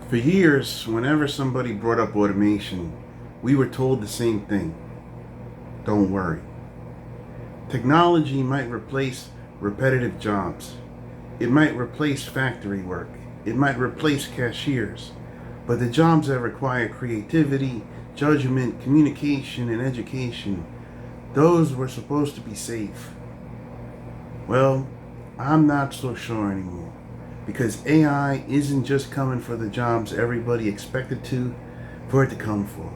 For years, whenever somebody brought up automation, we were told the same thing. Don't worry. Technology might replace repetitive jobs. It might replace factory work. It might replace cashiers. But the jobs that require creativity, judgment, communication, and education, those were supposed to be safe. Well, I'm not so sure anymore. Because AI isn't just coming for the jobs everybody expected for it to come for.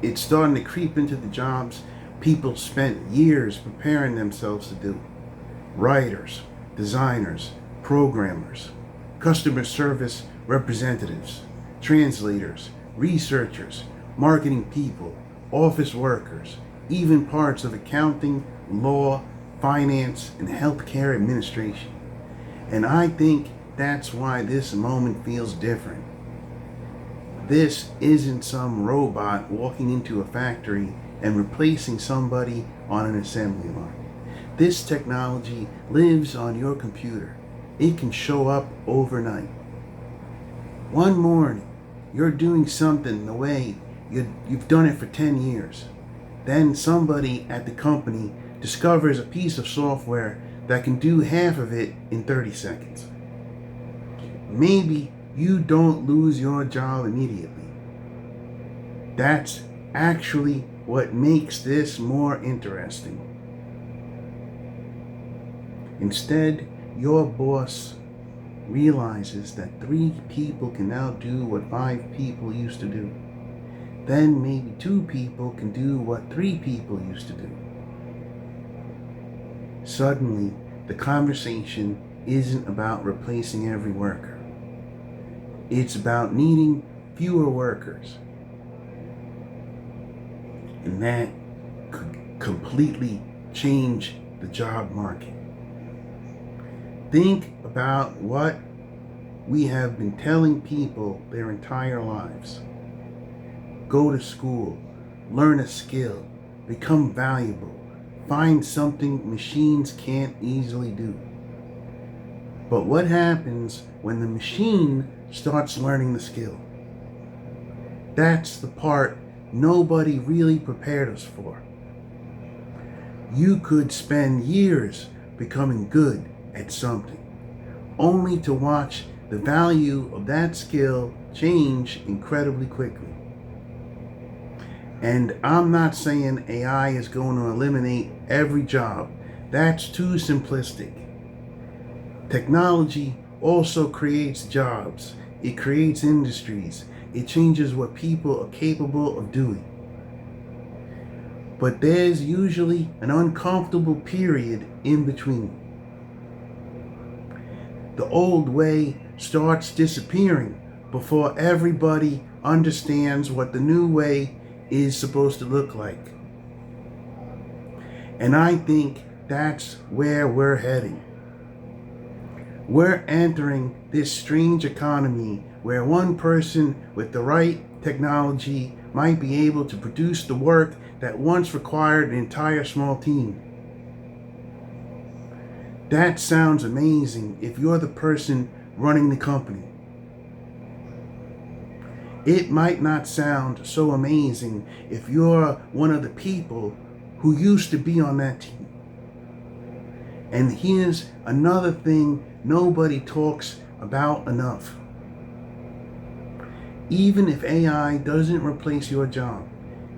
It's starting to creep into the jobs people spent years preparing themselves to do. Writers, designers, programmers, customer service representatives, translators, researchers, marketing people, office workers, even parts of accounting, law, finance, and healthcare administration. And I think that's why this moment feels different. This isn't some robot walking into a factory and replacing somebody on an assembly line. This technology lives on your computer. It can show up overnight. One morning, you're doing something the way you've done it for 10 years. Then somebody at the company discovers a piece of software that can do half of it in 30 seconds. Maybe you don't lose your job immediately. That's actually what makes this more interesting. Instead, your boss realizes that 3 people can now do what 5 people used to do. Then maybe 2 people can do what 3 people used to do. Suddenly, the conversation isn't about replacing every worker. It's about needing fewer workers. And that could completely change the job market. Think about what we have been telling people their entire lives. Go to school, learn a skill, become valuable, find something machines can't easily do. But what happens when the machine starts learning the skill? That's the part nobody really prepared us for. You could spend years becoming good at something, only to watch the value of that skill change incredibly quickly. And I'm not saying AI is going to eliminate every job. That's too simplistic. Technology also creates jobs. It creates industries. It changes what people are capable of doing. But there's usually an uncomfortable period in between. The old way starts disappearing before everybody understands what the new way is supposed to look like. And I think that's where we're heading. We're entering this strange economy where one person with the right technology might be able to produce the work that once required an entire small team. That sounds amazing if you're the person running the company. It might not sound so amazing if you're one of the people who used to be on that team. And here's another thing nobody talks about enough. Even if AI doesn't replace your job,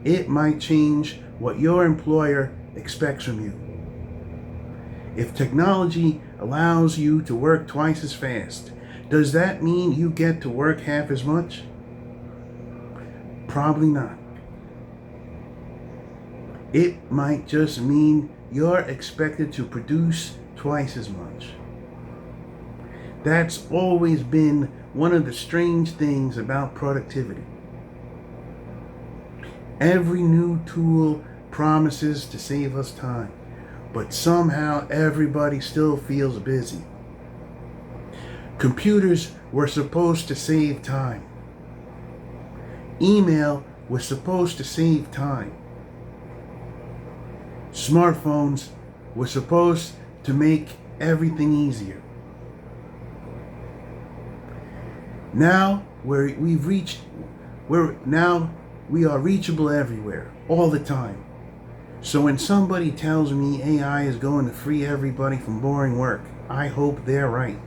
it might change what your employer expects from you. If technology allows you to work twice as fast, does that mean you get to work half as much? Probably not. It might just mean you're expected to produce twice as much. That's always been one of the strange things about productivity. Every new tool promises to save us time, but somehow everybody still feels busy. Computers were supposed to save time. Email was supposed to save time. Smartphones were supposed to make everything easier. Now where now we are reachable everywhere, all the time. So when somebody tells me AI is going to free everybody from boring work, I hope they're right.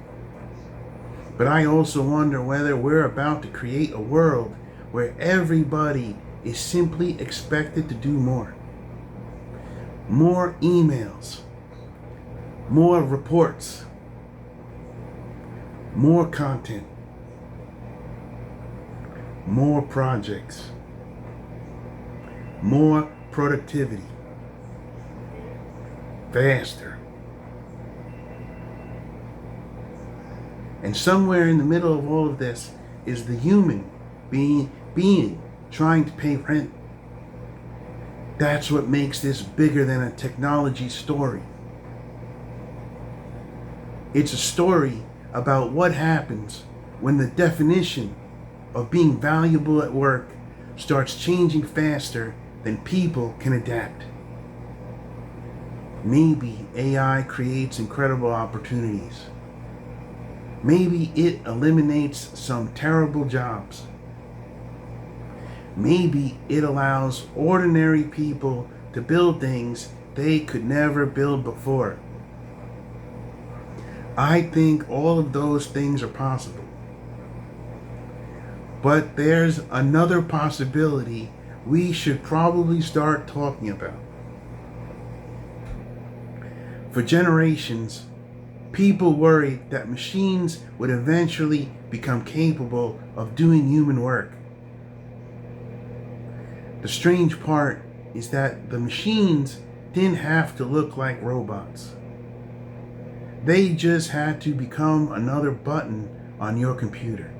But I also wonder whether we're about to create a world where everybody is simply expected to do more. More emails, more reports, more content, more projects, more productivity, faster. And somewhere in the middle of all of this is the human being trying to pay rent. That's what makes this bigger than a technology story. It's a story about what happens when the definition of being valuable at work starts changing faster than people can adapt. Maybe AI creates incredible opportunities. Maybe it eliminates some terrible jobs. Maybe it allows ordinary people to build things they could never build before. I think all of those things are possible. But there's another possibility we should probably start talking about. For generations, people worried that machines would eventually become capable of doing human work. The strange part is that the machines didn't have to look like robots. They just had to become another button on your computer.